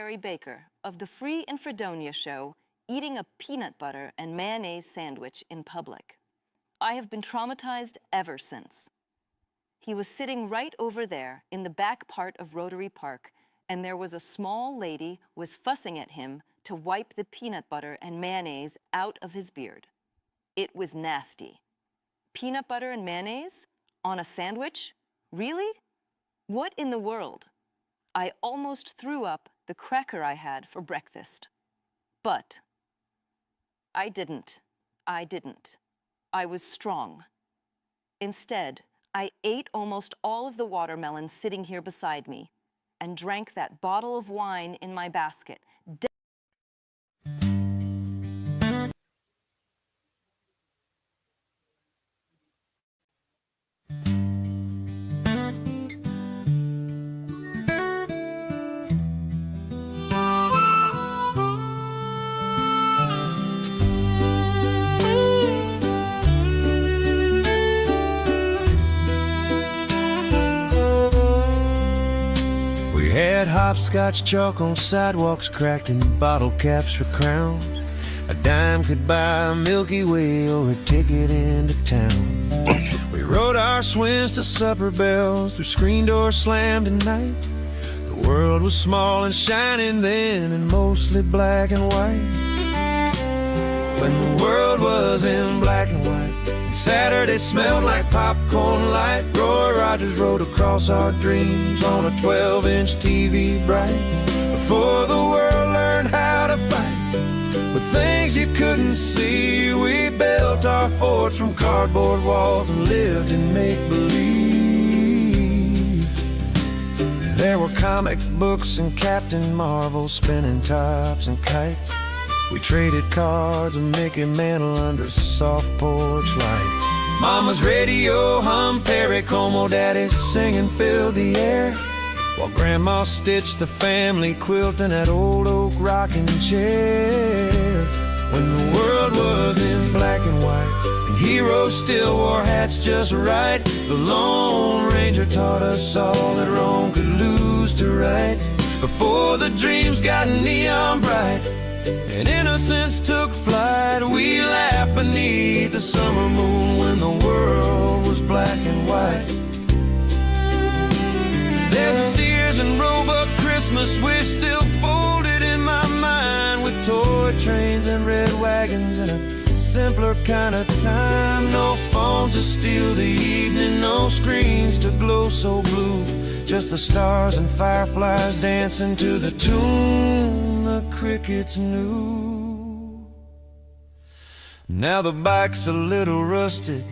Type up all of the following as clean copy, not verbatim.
Mary Baker of the Free in Fredonia show eating a peanut butter and mayonnaise sandwich in public. I have been traumatized ever since. He was sitting right over there in the back part of Rotary Park, and there was a small lady was fussing at him to wipe the peanut butter and mayonnaise out of his beard. It was nasty. Peanut butter and mayonnaise on a sandwich? Really? What in the world? I almost threw up the cracker I had for breakfast. But I didn't. I was strong. Instead, I ate almost all of the watermelon sitting here beside me and drank that bottle of wine in my basket. Hopscotch chalk on sidewalks cracked and bottle caps for crowns. A dime could buy a Milky Way or a ticket into town. We rode our swings to supper bells through screen doors slammed at night. The world was small and shining then and mostly black and white. When the world was in black and white and Saturday smelled like popcorn light, Roy Rogers rode across our dreams on a 12-inch TV bright. Before the world learned how to fight with things you couldn't see, we built our forts from cardboard walls and lived in make-believe. There were comic books and Captain Marvel, spinning tops and kites. We traded cards and Mickey Mantle under soft porch lights. Mama's radio hummed Perry Como, Daddy's singing filled the air, while Grandma stitched the family quilt in that old oak rocking chair. When the world was in black and white and heroes still wore hats just right, the Lone Ranger taught us all that wrong could lose to right. Before the dreams got neon bright and innocence took flight, we laughed beneath the summer moon when the world was black and white. There's a Sears and Roebuck Christmas wish still folded in my mind, with toy trains and red wagons and a simpler kind of time. No phones to steal the evening, no screens to glow so blue, just the stars and fireflies dancing to the tune the crickets knew. Now the bike's a little rusted,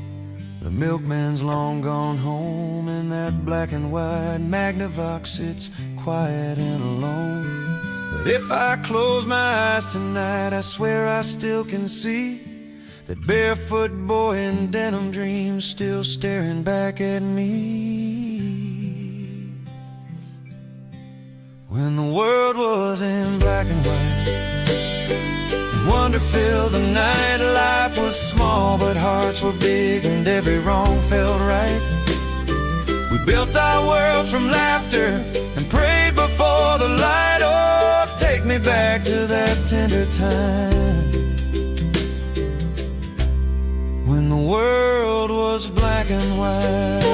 the milkman's long gone home, and that black and white Magnavox sits quiet and alone. But if I close my eyes tonight, I swear I still can see that barefoot boy in denim dreams still staring back at me. When the world was in black and white, wonder filled the night. Life was small but hearts were big and every wrong felt right. We built our worlds from laughter and prayed before the light. Oh, take me back to that tender time when the world was black and white.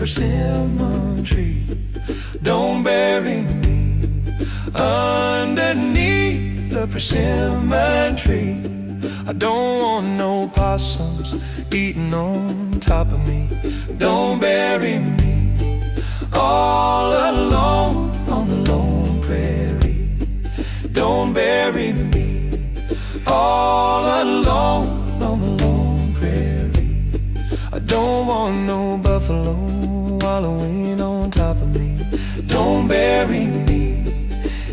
persimmon tree. Don't bury me underneath the persimmon tree. I don't want no possums eating on top of me. Don't bury me all alone on the lone prairie. Don't bury me all alone on the lone prairie. I don't want no buffalo wallowing on top of me. Don't bury me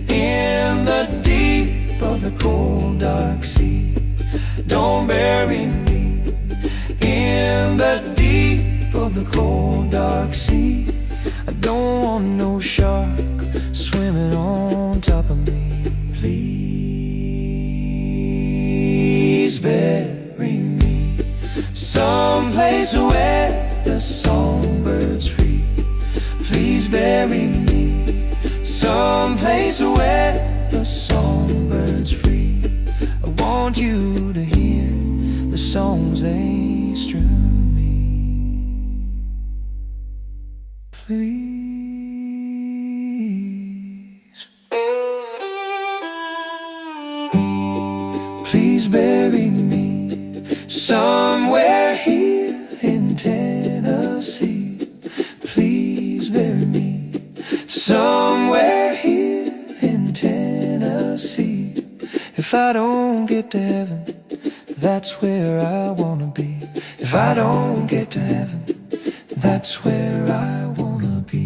in the deep of the cold dark sea. Don't bury me in the deep of the cold dark sea. I don't want no shark swimming on top of me. Please bury me someplace where the songbirds free. Please bury me someplace where the songbirds free. I want you to hear the songs they strewn me. Please bury me somewhere here in Tennessee. Please bury me somewhere here in Tennessee. If I don't get to heaven, that's where I wanna be. If I don't get to heaven, that's where I wanna be.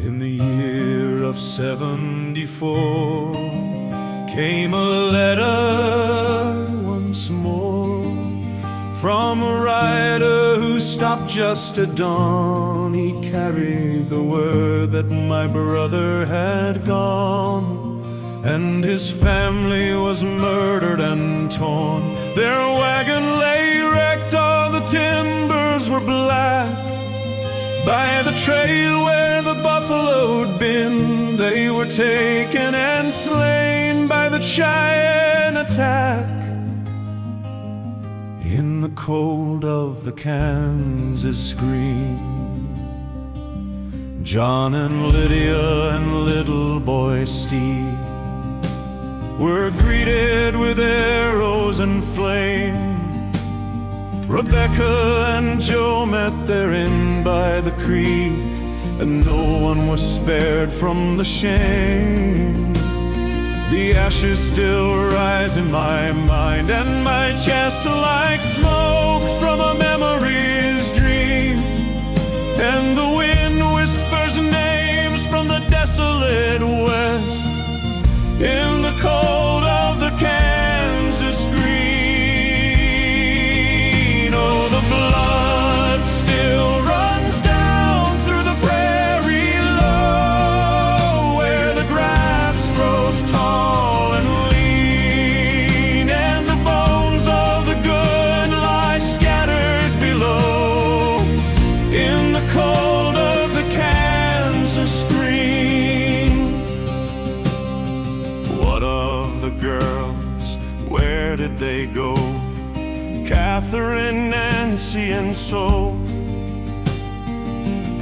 In the year of 74 came a letter once more from a rider who stopped just at dawn. He carried the word that my brother had gone, and his family was murdered and torn. Their wagon lay wrecked, all the timbers were black. By the trail where the buffalo had been, they were taken and slain by the Cheyenne attack. In the cold of the Kansas green, John and Lydia and little boy Steve were greeted with arrows and flame. Rebecca and Joe met their end by the creek, and no one was spared from the shame. The ashes still rise in my mind, and my chest like smoke from a memory's dream. And the wind whispers names from the desolate west in the cold of the Kansas green. Oh, the blood still runs down through the prairie low, where the grass grows tall and lean, and the bones of the good lie scattered below in the cold of the Kansas green. What of the girls? Where did they go? Catherine, Nancy, and so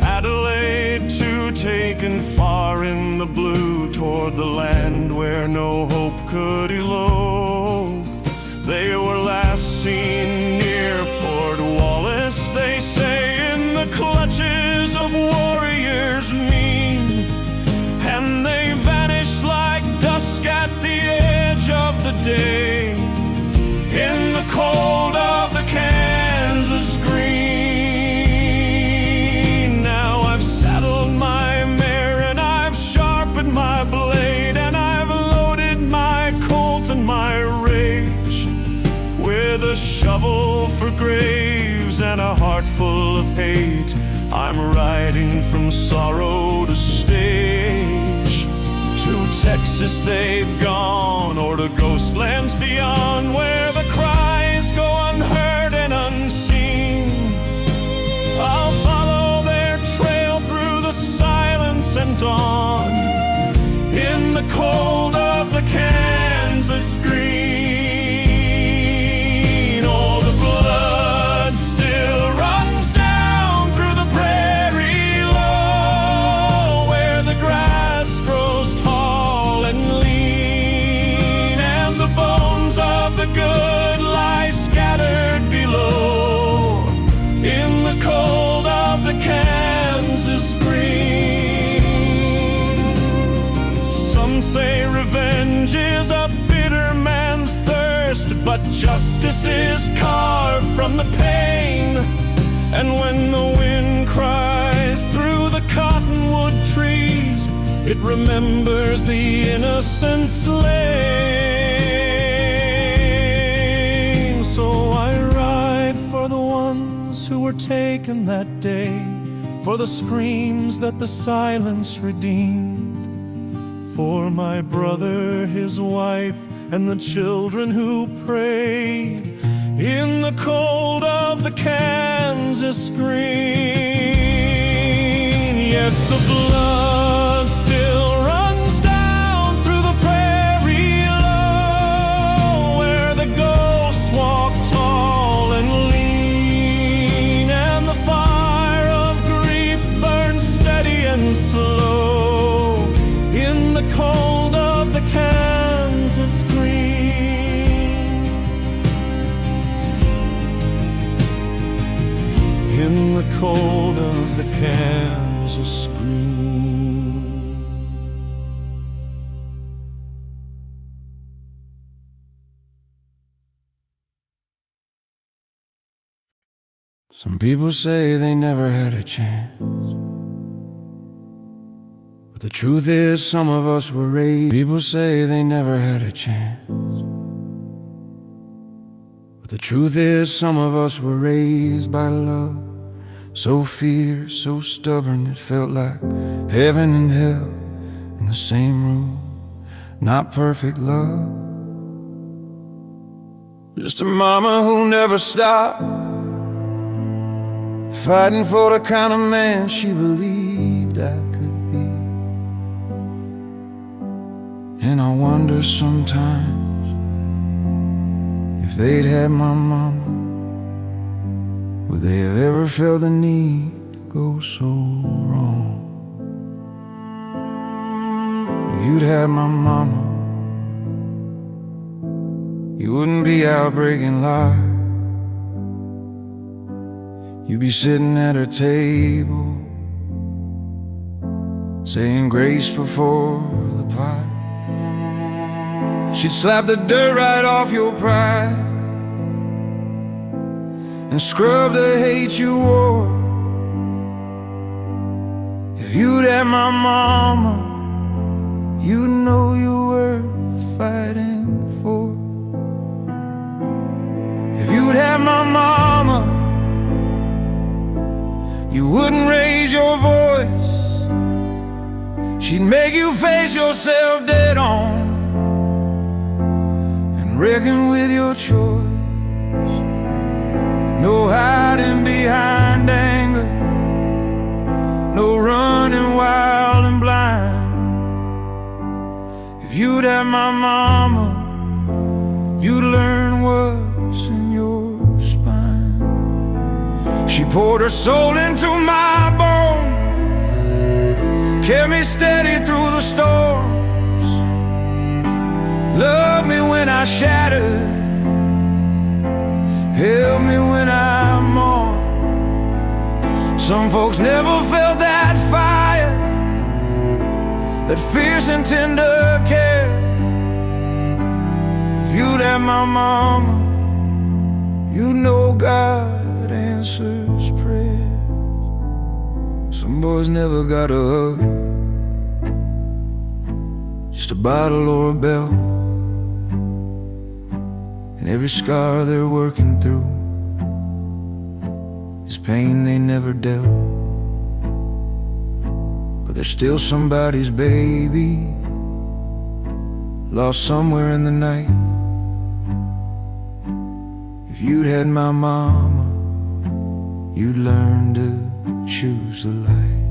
Adelaide too, taken far in the blue toward the land where no hope could elope. They were last seen near Fort Wallace, they say, in the clutches of warriors mean, and they vanished like dusk at the edge of the day in the cold of the Kansas green. Now I've saddled my mare and I've sharpened my blade, and for graves and a heart full of hate. I'm riding from sorrow to stage. To Texas they've gone, or to ghost lands beyond, where the cries go unheard and unseen. I'll follow their trail through the silence and dawn, in the cold of the Kansas green. Oh, the blood still runs down through the prairie low, where the grass grows tall and lean, and the bones of the good lie scattered below, in the cold of the Kansas green. Some say revenge is a bitter man's thirst, but justice is carved from the pain. And when the wind cries through the cottonwood trees, it remembers the innocent slain. So I ride for the ones who were taken that day, for the screams that the silence redeemed, for my brother, his wife, and the children who prayed in the cold of the Kansas green. Yes, the blood still runs down through the prairie low, where the ghosts walk tall and lean, and the fire of grief burns steady and slow, in the cold of the Kansas green. In the cold of the Kansas green. Some people say they never had a chance, but the truth is some of us were raised. People say they never had a chance, but the truth is some of us were raised by love, so fierce, so stubborn, it felt like heaven and hell in the same room. Not perfect love, just a mama who never stopped fighting for the kind of man she believed I could be. And I wonder sometimes if they'd had my mama, would they have ever felt the need to go so wrong? If you'd had my mama, you wouldn't be out breaking lies. You'd be sitting at her table, saying grace before the pie. She'd slap the dirt right off your pride and scrub the hate you wore. If you'd had my mama, you'd know you're worth fighting for. If you'd had my mama, you wouldn't raise your voice. She'd make you face yourself dead on and reckon with your choice. No hiding behind anger, no running wild and blind. If you'd had my mama, you'd learn what's in your spine. She poured her soul into my bone, kept me steady through the storms, loved me when I shattered, held me when I mourned. Some folks never felt that fire, that fierce and tender care. If you'd had my mama, you'd know God answers prayers. Some boys never got a hug, just a bottle or a belt, and every scar they're working through is pain they never dealt. But they're still somebody's baby, lost somewhere in the night. If you'd had my mama, you'd learn to choose the light.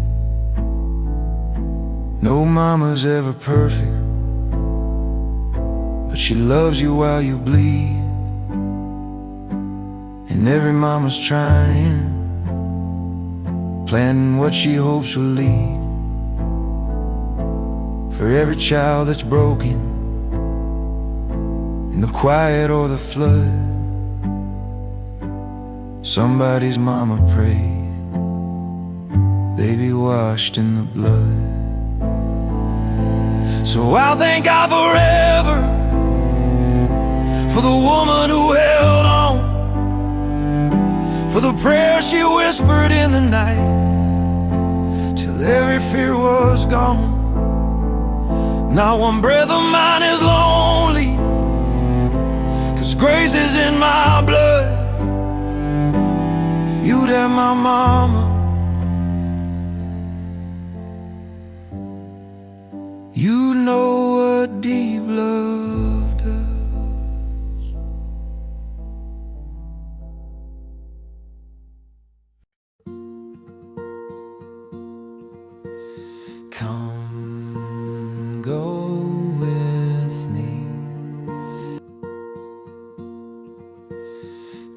No mama's ever perfect, but she loves you while you bleed. And every mama's trying, planning what she hopes will lead. For every child that's broken, in the quiet or the flood, somebody's mama prayed they be washed in the blood. So I'll thank God forever for the woman who held on, for the prayer she whispered in the night, till every fear was gone. Not one breath of mine is lonely, 'cause grace is in my blood. If you'd have my mama, you know what deep love does. Come, go with me.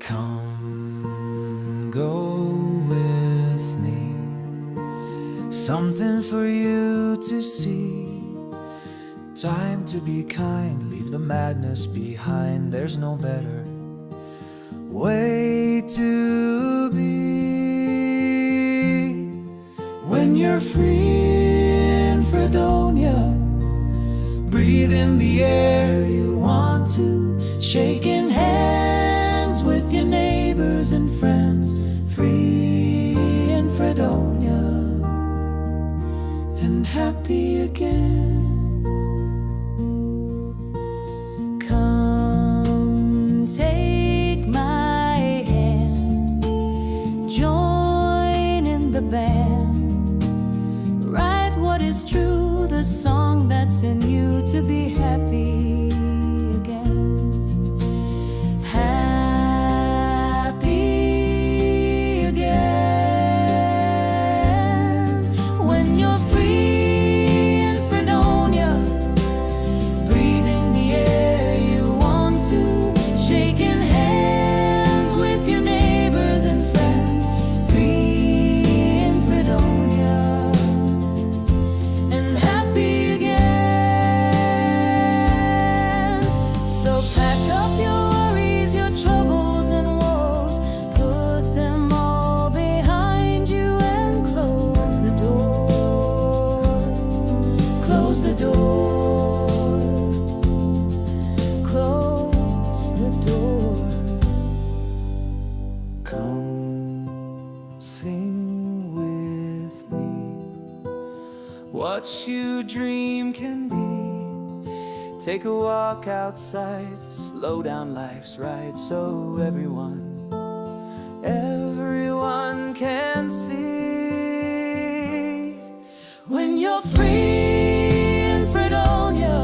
Come, go with me. Something for you to see. Time to be kind, leave the madness behind. There's no better way to be. When you're free in Fredonia, breathe in the air you want to, shaking hands with your neighbors and friends. Free in Fredonia and happy again. Take my hand, join in the band, write what is true, the song that's in you, to be happy again. Happy again. When you're free in Fredonia, breathing the air you want to, shaking hands with your neighbors and friends. Free in Fredonia and happy again. So pack up your worries, your troubles and woes, put them all behind you and close the door. Close the door. Close the door. Come sing with me. What you dream can be. Take a walk outside, slow down life's ride, so everyone can see. When you're free in Fredonia,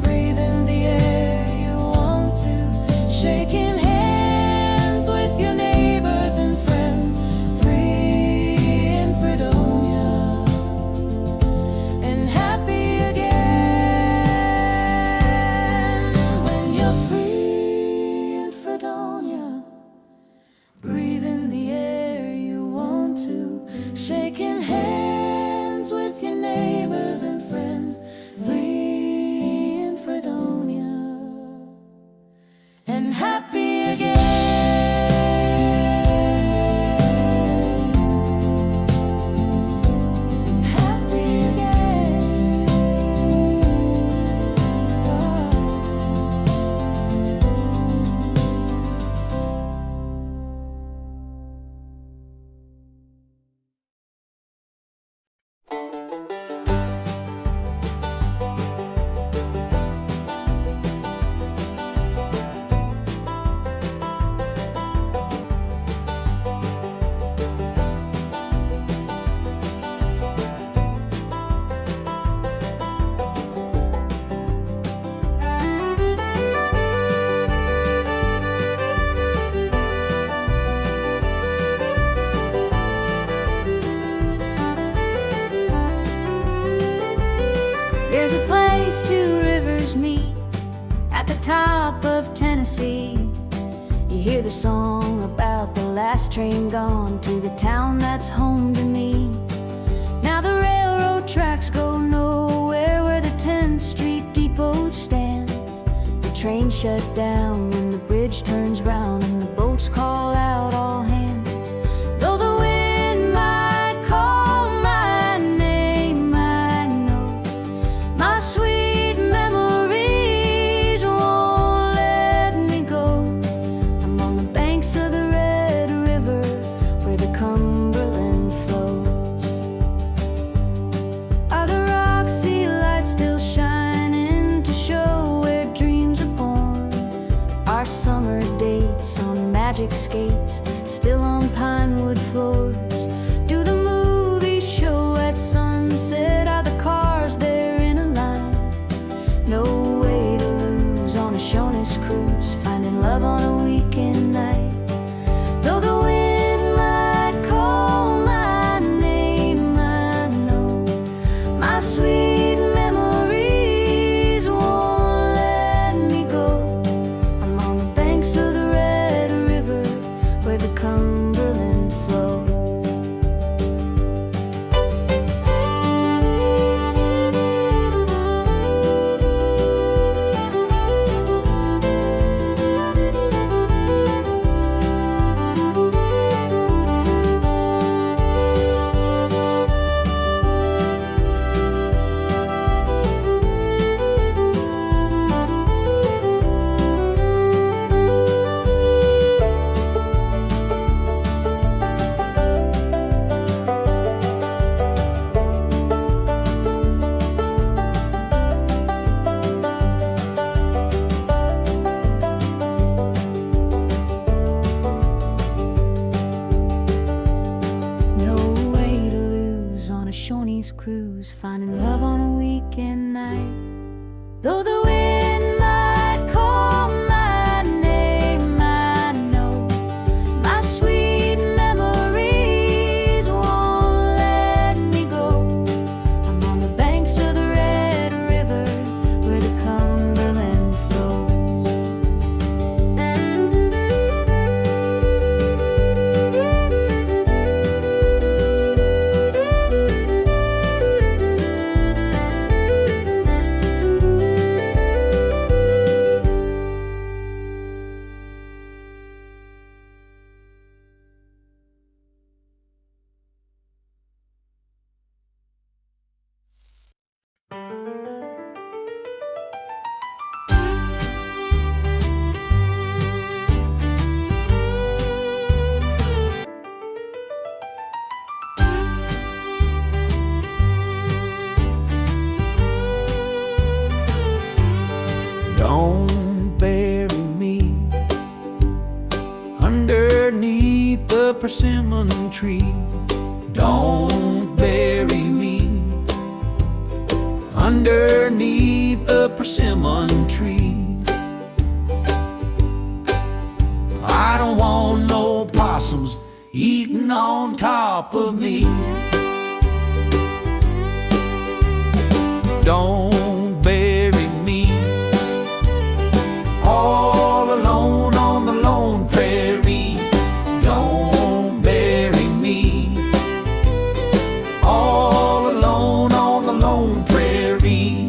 breathe in the air you want to, shaking hands with your neighbors and friends. Free in Fredonia and happy again. When you're free in Fredonia, breathe in the air you want to, shaking hands with your neighbors and friends. Free in Fredonia and happy again. Happy again. Tennessee. You hear the song about the last train gone to the town that's home to me. Now the railroad tracks go nowhere where the 10th Street depot stands. The train shut down when the bridge turns round and the boats call out all hands. Though the wind might call my name, I know my sweet memories won't let me go. I'm on the banks of the Red River where the Cumberland flows. Are the Roxy lights still shining to show where dreams are born? Our summer dates on magic skates still on pinewood floors? Do the movies show at sunset? Are the cars there in a line? No way to lose on a Shoney's cruise, finding love on a weekend night. Though the wind might call my name, I know my sweet memories won't let me go. I'm on the banks of the Red River where the Cumberland flows. No way to lose on a Shoney's cruise, finding love on a weekend night. Though the wind might call my name, I know my sweet memories won't let me go. I'm on the banks of the Red River where the Cumberland flows. Don't bury me underneath the persimmon tree. Don't bury me underneath the persimmon tree. I don't want no possums eating on top of me. Don't bury me all alone on the lone prairie. Don't bury me all alone on the lone prairie.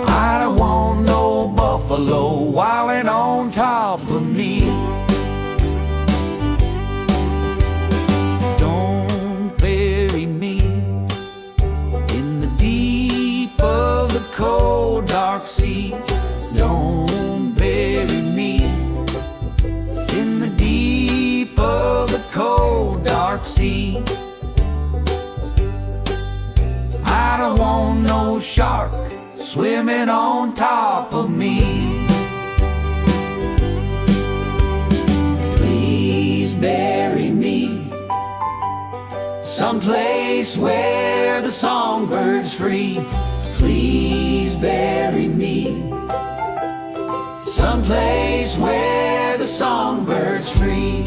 I don't want no buffalo wilding on top of me. Don't bury me in the deep of the cold dark sea. Don't bury me in the deep of the cold dark sea. I don't want no shark swimming on top of me. Please bury me someplace where the songbird's free. Please bury me someplace where the songbird's free.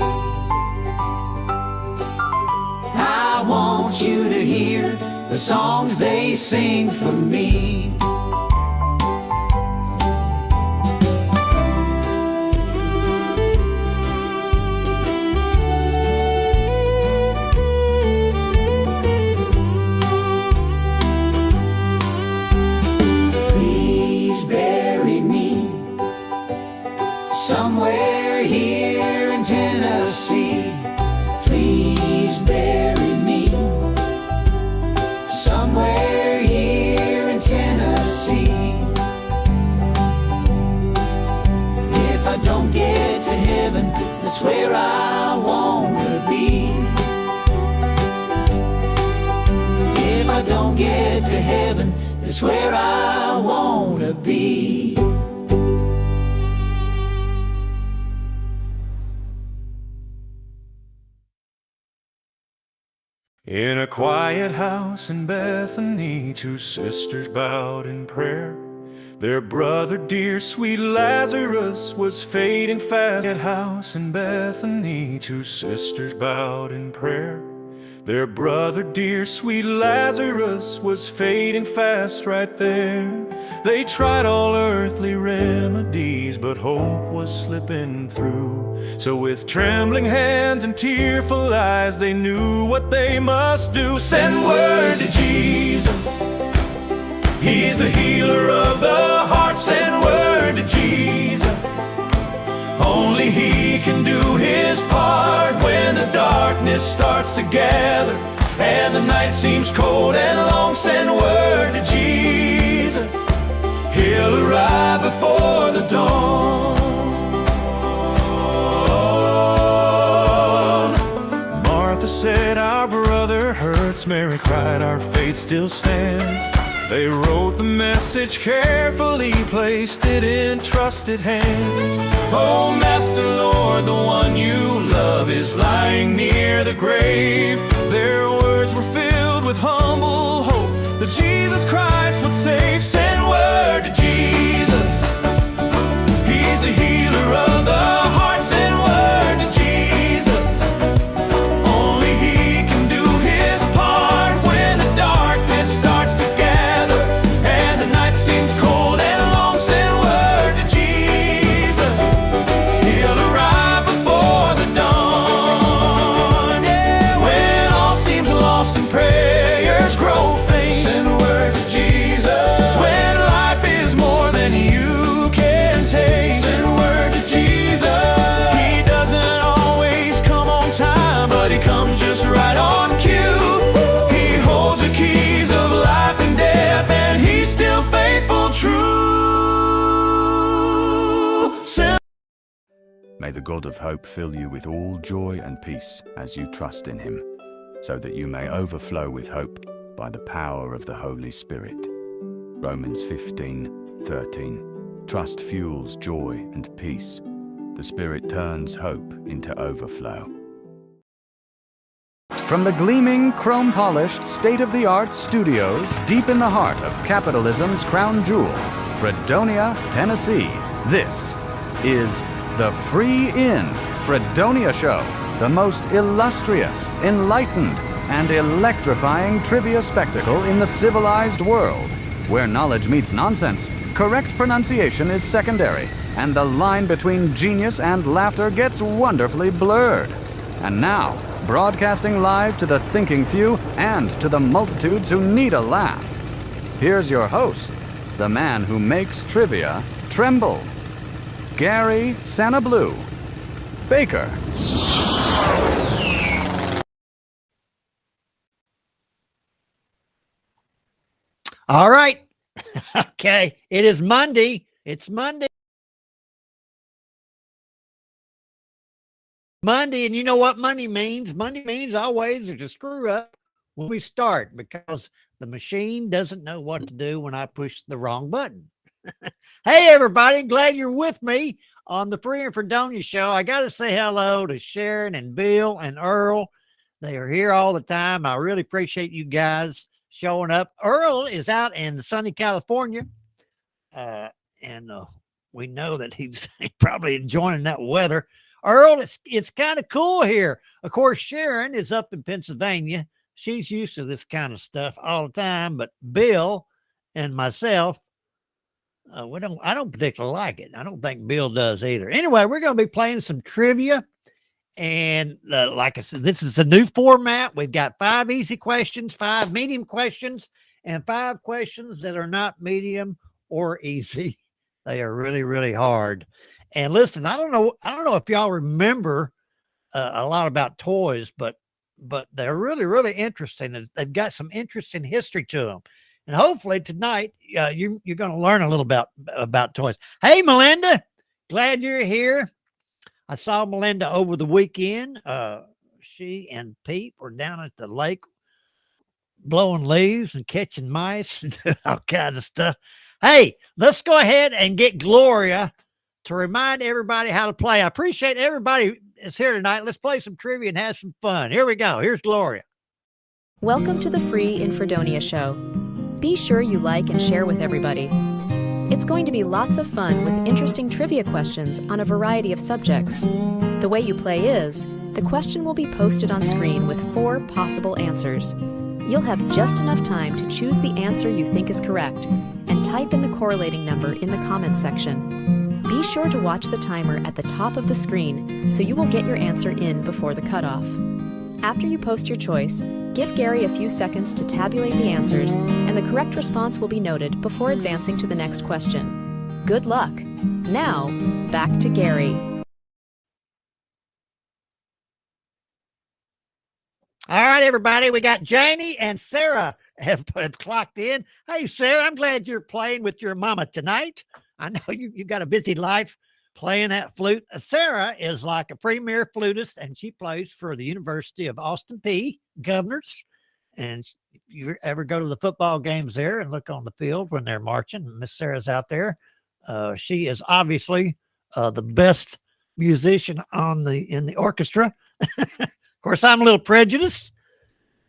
I want you to hear the songs they sing for me. somewhere here in Tennessee. Please bury me somewhere here in Tennessee. If I don't get to heaven, that's where I want to be. If I don't get to heaven, that's where I want to be. In a quiet house in Bethany, two sisters bowed in prayer. Their brother dear, sweet Lazarus, was fading fast. At house in Bethany, two sisters bowed in prayer. Their brother dear, sweet Lazarus, was fading fast right there. They tried all earthly remedies, but hope was slipping through. So with trembling hands and tearful eyes, they knew what they must do. Send word to Jesus, He's the healer of the heart. Send word to Jesus, only He can do His part. When the darkness starts to gather and the night seems cold and long, send word to Jesus, He'll arrive before the dawn. Martha said, our brother hurts. Mary cried, our faith still stands. They wrote the message carefully, placed it in trusted hands. Oh, Master Lord, the one you love is lying near the grave. Their words were filled with humble hope that Jesus Christ would save. Send word to Jesus, He's the healer of the heart. Send word to Jesus, only He can do His part. When the darkness starts to gather and the night seems cold and long, send word to Jesus, He'll arrive before the dawn. Yeah, when all seems lost and prayers grow faint, send word to Jesus. When life is more than you can take, send word to Jesus. He doesn't always come on time, but He comes just right on cue. He holds the keys of life and death, and He's still faithful, true. Send May the God of hope fill you with all joy and peace as you trust in Him, so that you may overflow with hope by the power of the Holy Spirit. Romans 15:13. Trust fuels joy and peace. The Spirit turns hope into overflow. From the gleaming, chrome-polished, state-of-the-art studios deep in the heart of capitalism's crown jewel, Fredonia, Tennessee, this is the Free In Fredonia Show, the most illustrious, enlightened, and electrifying trivia spectacle in the civilized world, where knowledge meets nonsense, correct pronunciation is secondary, and the line between genius and laughter gets wonderfully blurred. And now, broadcasting live to the thinking few and to the multitudes who need a laugh, here's your host, the man who makes trivia tremble, Gary Santa Blue Baker. All right. Okay. It is Monday. It's Monday. Monday, and you know what Monday means? Monday means always there's a screw up when we start because the machine doesn't know what to do when I push the wrong button. Hey, everybody. Glad you're with me on the Free and Fredonia Show. I got to say hello to Sharon and Bill and Earl. They are here all the time. I really appreciate you guys showing up. Earl is out in sunny California, and we know that he's probably enjoying that weather. Earl, it's kind of cool here. Of course, Sharon is up in Pennsylvania. She's used to this kind of stuff all the time, but Bill and myself, I don't particularly like it. I don't think Bill does either. Anyway, we're going to be playing some trivia. And like I said, this is a new format. We've got 5 easy questions, 5 medium questions, and 5 questions that are not medium or easy. They are really, really hard. And listen, I don't know if y'all remember a lot about toys, but they're really, really interesting. They've got some interesting history to them. And hopefully tonight, you're going to learn a little about toys. Hey, Melinda, glad you're here. I saw Melinda over the weekend. She and Pete were down at the lake blowing leaves and catching mice and doing all kinds of stuff. Hey, let's go ahead and get Gloria to remind everybody how to play. I appreciate everybody is here tonight. Let's play some trivia and have some fun. Here we go. Here's Gloria. Welcome to the free 𝐼nfodonia show. Be sure you like and share with everybody. It's going to be lots of fun with interesting trivia questions on a variety of subjects. The way you play is, the question will be posted on screen with 4 possible answers. You'll have just enough time to choose the answer you think is correct and type in the correlating number in the comments section. Be sure to watch the timer at the top of the screen so you will get your answer in before the cutoff. After you post your choice, give Gary a few seconds to tabulate the answers, and the correct response will be noted before advancing to the next question. Good luck! Now, back to Gary. All right, everybody, we got Janie and Sarah have clocked in. Hey, Sarah, I'm glad you're playing with your mama tonight. I know you got a busy life playing that flute. Sarah is like a premier flutist, and she plays for the University of Austin Peay Governors. And if you ever go to the football games there and look on the field when they're marching, Miss Sarah's out there. She is obviously the best musician in the orchestra. Of course, I'm a little prejudiced.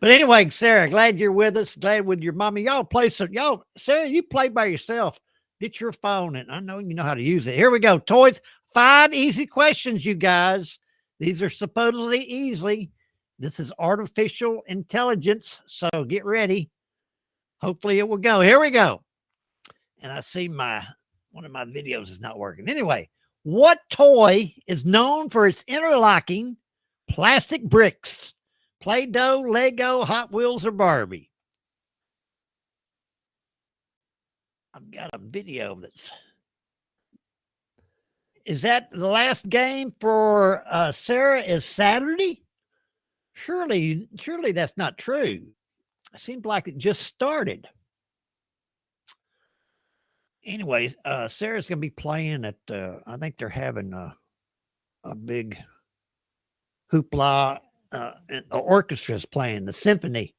But anyway, Sarah, glad you're with us. Glad with your mommy. Y'all play some. Sarah, you play by yourself. Get your phone, and I know you know how to use it. Here we go. Toys. 5 easy questions, you guys. These are supposedly easy. This is artificial intelligence, so get ready. Hopefully it will go. Here we go. And I see one of my videos is not working. Anyway, what toy is known for its interlocking plastic bricks? Play-Doh, Lego, Hot Wheels, or Barbie? I've got a video is that the last game for Sarah is Saturday? Surely that's not true. It seems like it just started. Anyways, Sarah's going to be playing at, I think they're having a big hoopla. And the orchestra is playing the symphony.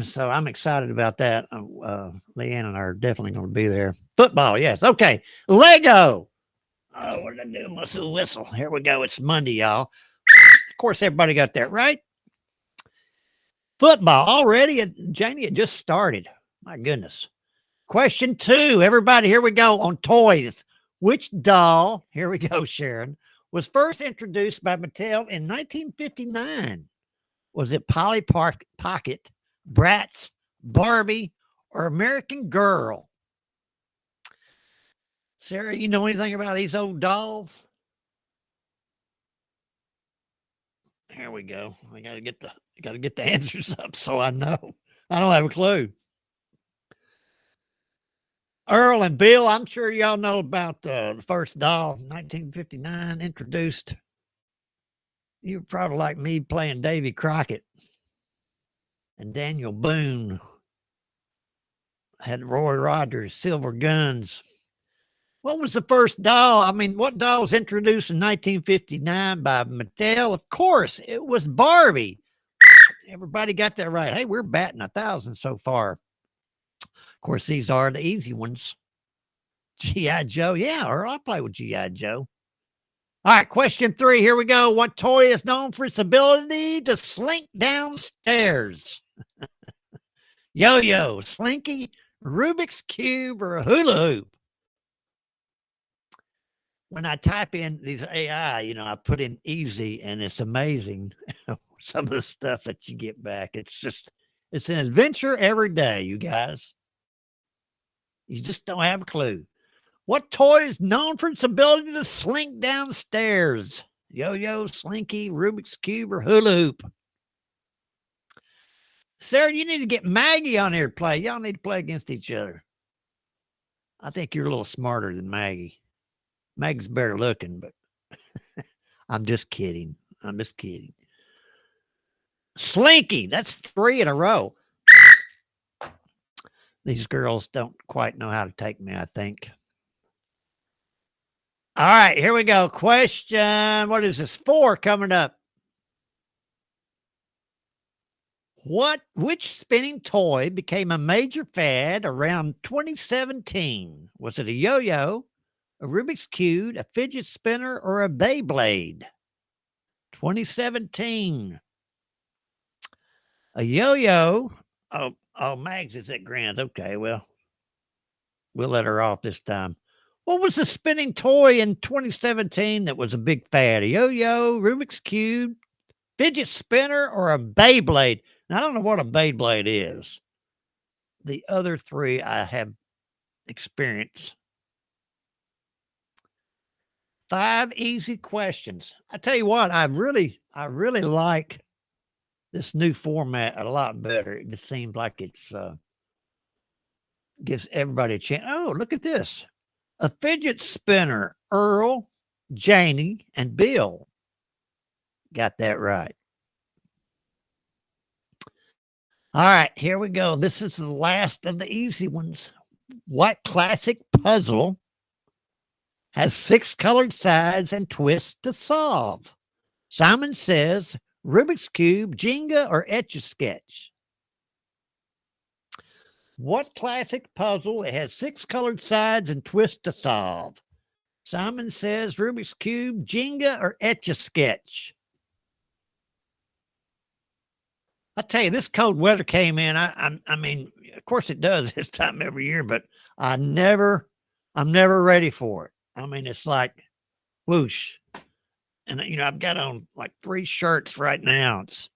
So I'm excited about that. Leanne and I are definitely going to be there. Football, yes. Okay. Lego. Oh, what did I do? Must whistle. Here we go. It's Monday, y'all. Of course, everybody got that right. Football already. Janie, it just started. My goodness. Question 2. Everybody, here we go on toys. Which doll, here we go, Sharon, was first introduced by Mattel in 1959? Was it Polly Pocket, Bratz, Barbie, or American Girl? Sarah, you know anything about these old dolls? Here we go. I gotta get the answers up so I know. I don't have a clue. Earl and Bill, I'm sure y'all know about the first doll, 1959, introduced. You were probably like me playing Davy Crockett and Daniel Boone. Had Roy Rogers, Silver Guns. What was the first doll? I mean, what doll was introduced in 1959 by Mattel? Of course, it was Barbie. Everybody got that right. Hey, we're batting 1,000 so far. Of course, these are the easy ones. G.I. Joe. Yeah, Earl, I play with G.I. Joe. All right, question 3. Here we go. What toy is known for its ability to slink downstairs? Yo-yo, Slinky, Rubik's Cube, or a hula hoop? When I type in these AI, I put in easy, and it's amazing some of the stuff that you get back. It's an adventure every day, you guys. You just don't have a clue. What toy is known for its ability to slink downstairs? Yo-yo, Slinky, Rubik's Cube, or hula hoop? Sarah, you need to get Maggie on here to play. Y'all need to play against each other. I think you're a little smarter than Maggie. Meg's better looking, but I'm just kidding. I'm just kidding. Slinky, that's 3 in a row. These girls don't quite know how to take me, I think. All right, here we go. Question, what is this? 4 coming up. Which spinning toy became a major fad around 2017? Was it a yo-yo, a Rubik's Cube, a fidget spinner, or a Beyblade? 2017. A yo-yo. Oh, Mags is at Grant. Okay, well, we'll let her off this time. What was the spinning toy in 2017 that was a big fad? A yo-yo, Rubik's Cube, fidget spinner, or a Beyblade? Now, I don't know what a Beyblade is. The other 3 I have experience. 5 easy questions. I tell you what, I really like this new format a lot better. It just seems like it's gives everybody a chance. Oh, look at this. A fidget spinner, Earl, Janie, and Bill. Got that right. All right, here we go. This is the last of the easy ones. What classic puzzle has 6 colored sides and twists to solve? Simon Says, Rubik's Cube, Jenga, or Etch-a-Sketch? What classic puzzle has 6 colored sides and twists to solve? Simon Says, Rubik's Cube, Jenga, or Etch-a-Sketch? I tell you, this cold weather came in. I mean, of course it does this time every year, but I'm never ready for it. I mean, it's like whoosh. And, you know, I've got on like 3 shirts right now. It's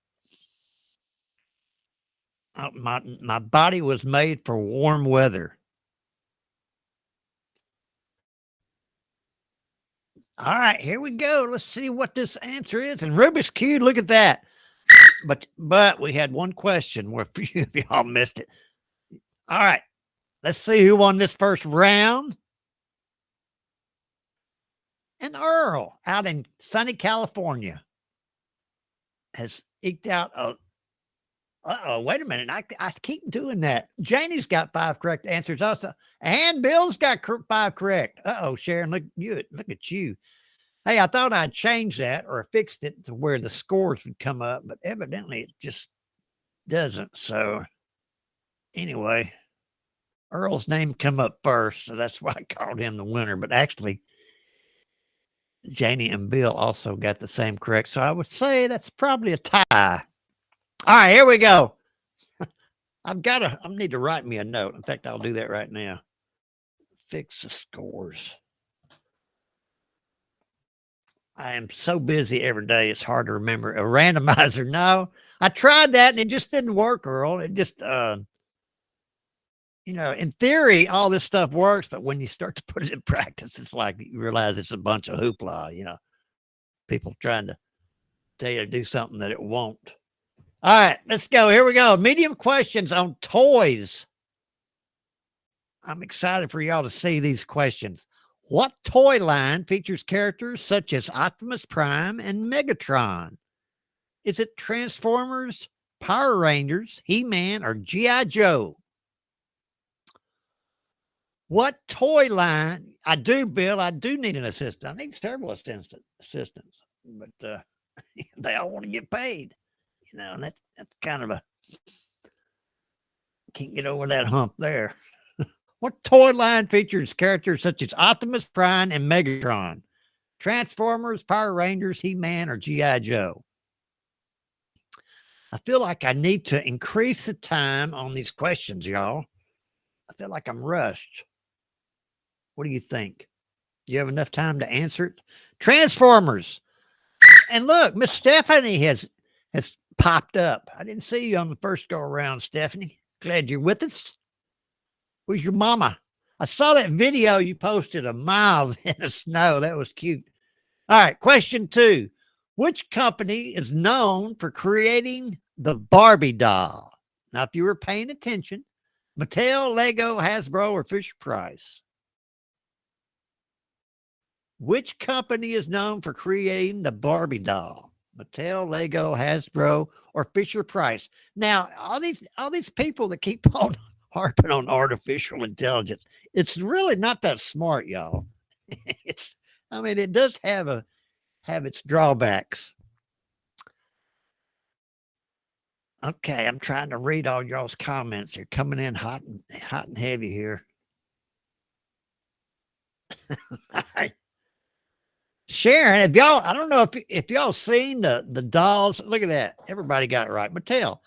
my body was made for warm weather. All right, here we go. Let's see what this answer is. And Rubik's Cube, look at that. But we had one question where a few of y'all missed it. All right, let's see who won this first round. And Earl, out in sunny California, has eked out a. Wait a minute. I keep doing that. Janie's got 5 correct answers also. And Bill's got 5 correct. Sharon, look at you. Hey, I thought I'd change that or fixed it to where the scores would come up, but evidently it just doesn't. So anyway, Earl's name come up first, so that's why I called him the winner. But actually, Janie and Bill also got the same correct. So I would say that's probably a tie. All right, here we go. I need to write me a note. In fact, I'll do that right now. Fix the scores. I am so busy every day, it's hard to remember. A randomizer. No, I tried that and it just didn't work, Earl. It just, you know, in theory, all this stuff works, but when you start to put it in practice, it's like you realize it's a bunch of hoopla, you know, people trying to tell you to do something that it won't. All right, let's go. Here we go. Medium questions on toys. I'm excited for y'all to see these questions. What toy line features characters such as Optimus Prime and Megatron? Is it Transformers, Power Rangers, He-Man, or G.I. Joe? What toy line? I do, Bill. I do need an assistant. I need several assistants, but they all want to get paid. You know, and that's kind of a, can't get over that hump there. What toy line features characters such as Optimus Prime and Megatron? Transformers, Power Rangers, He-Man, or G.I. Joe? I feel like I need to increase the time on these questions, y'all. I feel like I'm rushed. What do you think? You have enough time to answer it? Transformers. And look, Miss Stephanie has popped up. I didn't see you on the first go around, Stephanie. Glad you're with us. Where's your mama? I saw that video you posted of Miles in the snow. That was cute. All right, question 2. Which company is known for creating the Barbie doll? Now, if you were paying attention, Mattel, Lego, Hasbro, or Fisher-Price? Which company is known for creating the Barbie doll? Mattel, Lego, Hasbro, or Fisher-Price? Now, all these people that keep on harping on artificial intelligence, it's really not that smart, y'all. I mean, it does have its drawbacks. Okay, I'm trying to read all y'all's comments. They're coming in hot and heavy here. Sharon, if y'all, I don't know if y'all seen the dolls. Look at that. Everybody got it right. Mattel.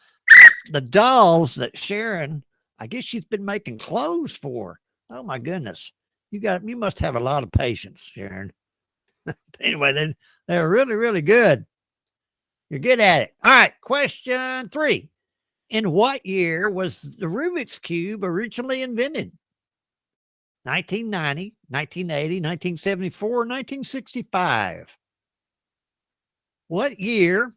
The dolls that Sharon, I guess she's been making clothes for. Oh my goodness. You must have a lot of patience, Sharon. Anyway, they're really, really good. You're good at it. All right. Question 3. In what year was the Rubik's Cube originally invented? 1990, 1980, 1974, 1965. What year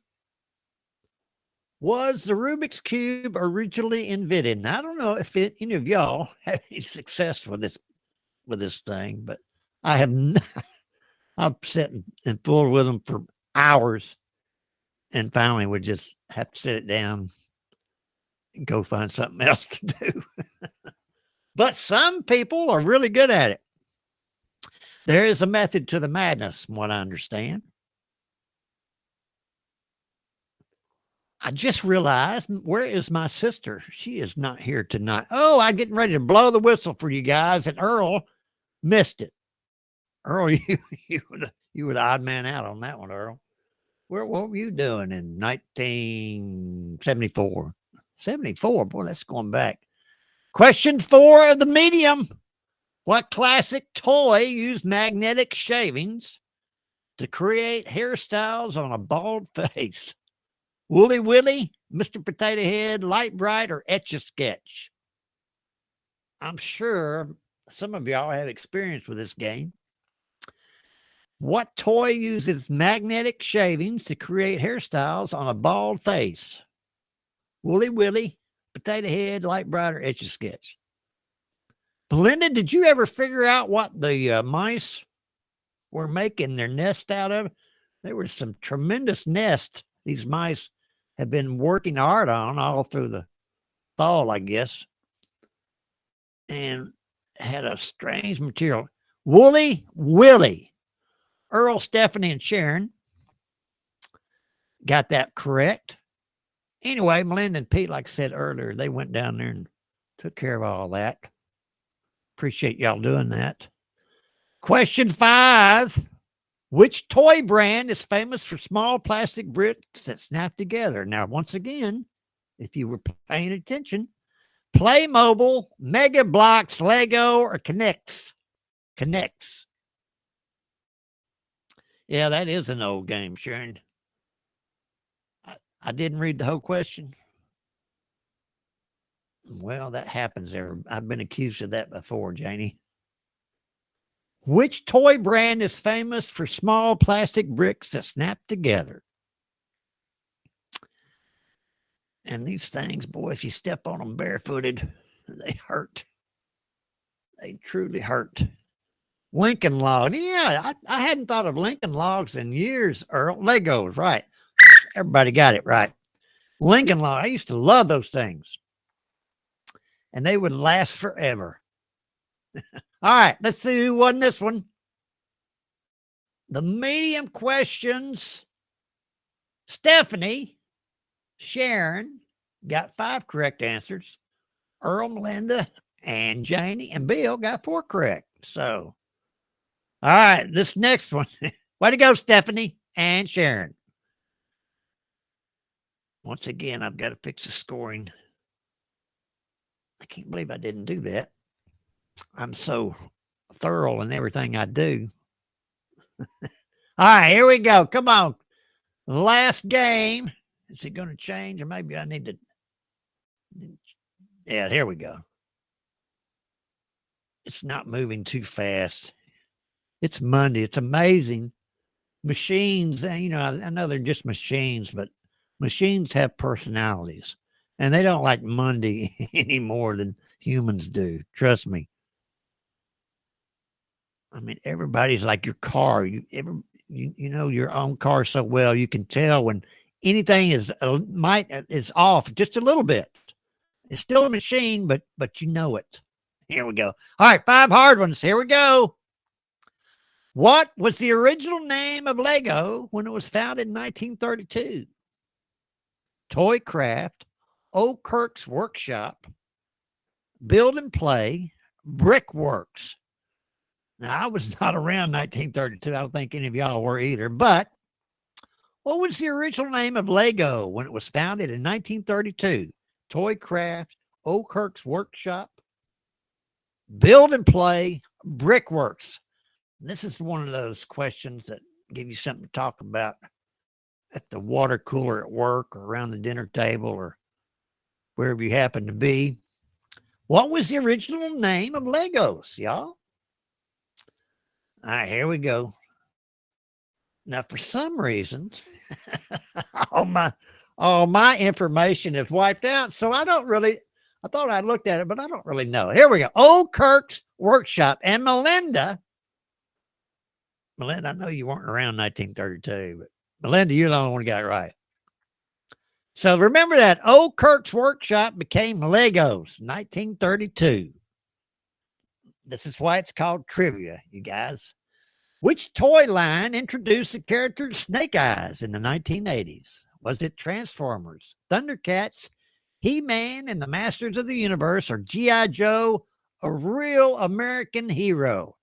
was the Rubik's Cube originally invented? Now, I don't know if any of y'all have any success with this thing, but I have not. I've sat and fooled with them for hours, and finally would just have to sit it down and go find something else to do. But some people are really good at it. There is a method to the madness, from what I understand. I just realized, where is my sister? She is not here tonight. Oh, I'm getting ready to blow the whistle for you guys, and Earl missed it. Earl, you were the odd man out on that one, Earl. What were you doing in 1974? 74, boy, that's going back. Question 4 of the medium. What classic toy used magnetic shavings to create hairstyles on a bald face? Woolly Willy, Mr. Potato Head, Light Bright, or Etch-a-Sketch? I'm sure some of y'all have experience with this game. What toy uses magnetic shavings to create hairstyles on a bald face? Woolly Willy, Potato Head, Light Bright, or Etch-a-Sketch? Belinda, did you ever figure out what the mice were making their nest out of? There were some tremendous nests these mice have been working hard on all through the fall, I guess, and had a strange material. Woolly Willy. Earl, Stephanie, and Sharon got that correct. Anyway, Melinda and Pete, like I said earlier, they went down there and took care of all that. Appreciate y'all doing that. Question 5. Which toy brand is famous for small plastic bricks that snap together? Now, once again, if you were paying attention, Playmobil, Mega Bloks, Lego, or Connects? Connects. Yeah, that is an old game, Sharon. I didn't read the whole question. Well, that happens there. I've been accused of that before, Janie. Which toy brand is famous for small plastic bricks that snap together? And these things, boy, if you step on them barefooted, they hurt. They truly hurt. Lincoln Log. Yeah, I hadn't thought of Lincoln Logs in years, Earl. Legos, right. Everybody got it right. Lincoln Log. I used to love those things. And they would last forever. All right, let's see who won this one. The medium questions. Stephanie, Sharon got 5 correct answers. Earl, Melinda, and Janie and Bill got 4 correct. So, all right, this next one. Way to go, Stephanie and Sharon. Once again, I've got to fix the scoring. I can't believe I didn't do that. I'm so thorough in everything I do. All right, here we go. Come on. Last game. Is it going to change? Or maybe I need to. Yeah, here we go. It's not moving too fast. It's Monday. It's amazing. Machines, you know, I know they're just machines, but machines have personalities. And they don't like Monday any more than humans do. Trust me. I mean, everybody's like your car. You know your own car so well, you can tell when anything is off just a little bit. It's still a machine, but you know it. Here we go. All right, 5 hard ones. Here we go. What was the original name of Lego when it was founded in 1932? Toycraft, Oakirk's Workshop, Build and Play, Brickworks. Now, I was not around 1932. I don't think any of y'all were either. But what was the original name of Lego when it was founded in 1932? Toycraft, Oakirk's Workshop, Build and Play, Brickworks. This is one of those questions that give you something to talk about at the water cooler at work or around the dinner table or wherever you happen to be. What was the original name of Legos, y'all? All right, here we go. Now, for some reason, all my information is wiped out, so I thought I looked at it, but I don't really know. Here we go. Oakirk's Workshop. And Melinda, I know you weren't around 1932, but Melinda, you're the only one who got it right. So remember that Oakirk's Workshop became Legos, 1932. This is why it's called trivia, you guys. Which toy line introduced the character Snake Eyes in the 1980s? Was it Transformers, Thundercats, He-Man and the Masters of the Universe, or G.I. Joe, a real American hero?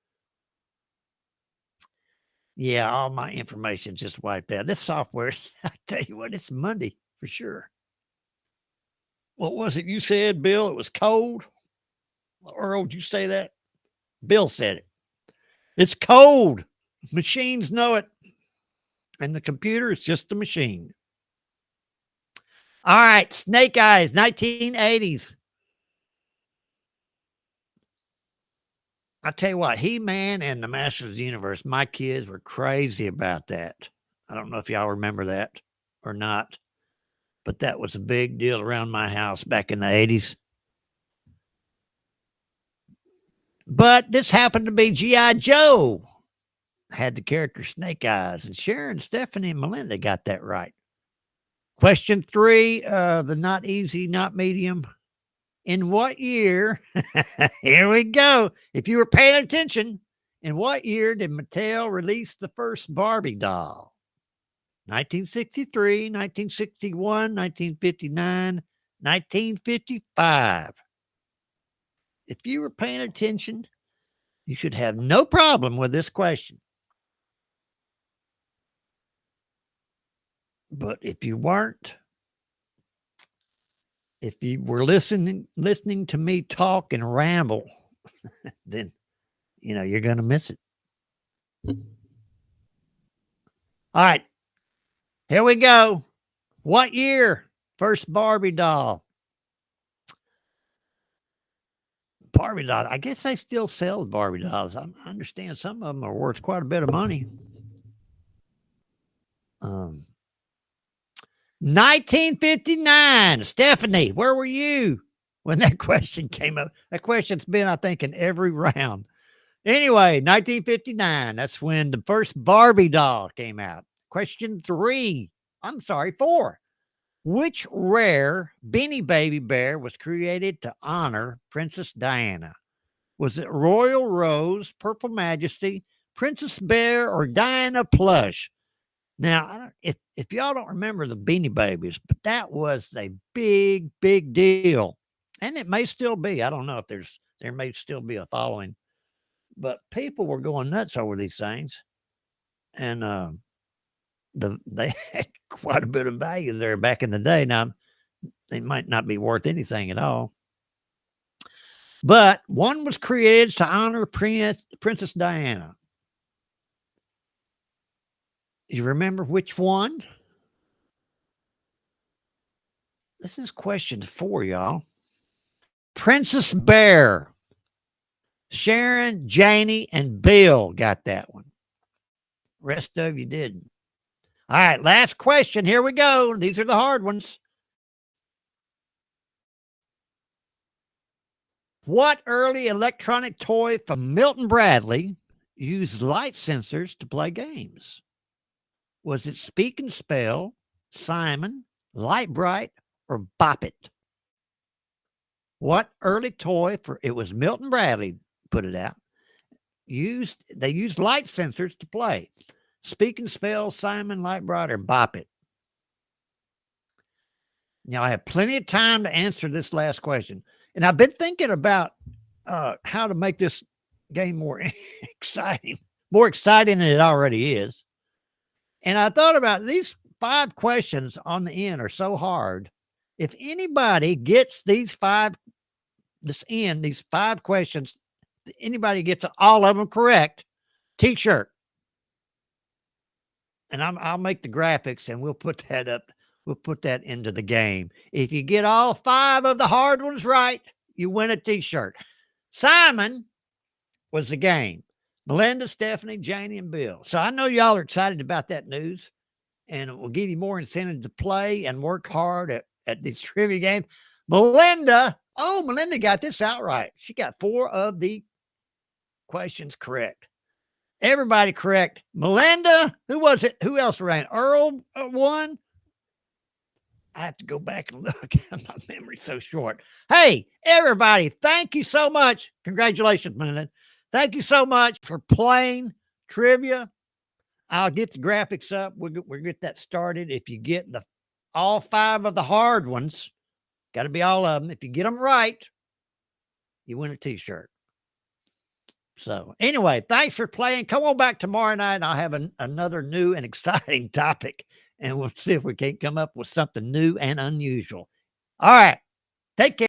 Yeah, all my information just wiped out. This software, I tell you what, it's Monday for sure. What was it you said, Bill? It was cold? Earl, did you say that? Bill said it. It's cold. Machines know it. And the computer is just a machine. All right, Snake Eyes, 1980s. I tell you what, He-Man and the Masters of the Universe, my kids were crazy about that. I don't know if y'all remember that or not, but that was a big deal around my house back in the 80s. But this happened to be G.I. Joe. Had the character Snake Eyes, and Sharon, Stephanie, and Melinda got that right. Question 3, the not easy, not medium. In what year, here we go. If you were paying attention, in what year did Mattel release the first Barbie doll? 1963, 1961, 1959, 1955. If you were paying attention, you should have no problem with this question. But if you weren't, if you were listening to me talk and ramble, then, you're going to miss it. All right. Here we go. What year? First Barbie doll. Barbie doll. I guess they still sell Barbie dolls. I understand some of them are worth quite a bit of money. 1959. Stephanie, where were you when that question came up? That question's been, I think, in every round. Anyway, 1959. That's when the first Barbie doll came out. Question 4. Which rare Beanie Baby bear was created to honor Princess Diana? Was it Royal Rose, Purple Majesty, Princess Bear, or Diana Plush? Now, if y'all don't remember the Beanie Babies, but that was a big, big deal. And it may still be. I don't know if there may still be a following. But people were going nuts over these things. And they had quite a bit of value there back in the day. Now, they might not be worth anything at all. But one was created to honor Princess Diana. You remember which one? This is question 4, y'all. Princess Bear. Sharon, Janie, and Bill got that one. Rest of you didn't. All right, last question. Here we go. These are the hard ones. What early electronic toy from Milton Bradley used light sensors to play games? Was it Speak and Spell, Simon, Light Bright, or Bop It? What early toy for it was Milton Bradley put it out. They used light sensors to play. Speak and Spell, Simon, Light Bright, or Bop It? Now, I have plenty of time to answer this last question. And I've been thinking about how to make this game more exciting than it already is. And I thought about these 5 questions on the end are so hard. If anybody gets these 5 questions, anybody gets all of them correct, t-shirt. And I'll make the graphics and we'll put that up. We'll put that into the game. If you get all 5 of the hard ones right, you win a t-shirt. Simon was the game. Melinda, Stephanie, Janie, and Bill. So I know y'all are excited about that news, and it will give you more incentive to play and work hard at these trivia games. Melinda got this outright. She got 4 of the questions correct. Everybody correct. Melinda, who was it? Who else ran? Earl won. I have to go back and look. My memory's so short. Hey, everybody, thank you so much. Congratulations, Melinda. Thank you so much for playing trivia. I'll get the graphics up. We'll get that started. If you get all 5 of the hard ones, got to be all of them. If you get them right, you win a t-shirt. So anyway, thanks for playing. Come on back tomorrow night. I'll have another new and exciting topic, and we'll see if we can't come up with something new and unusual. All right. Take care.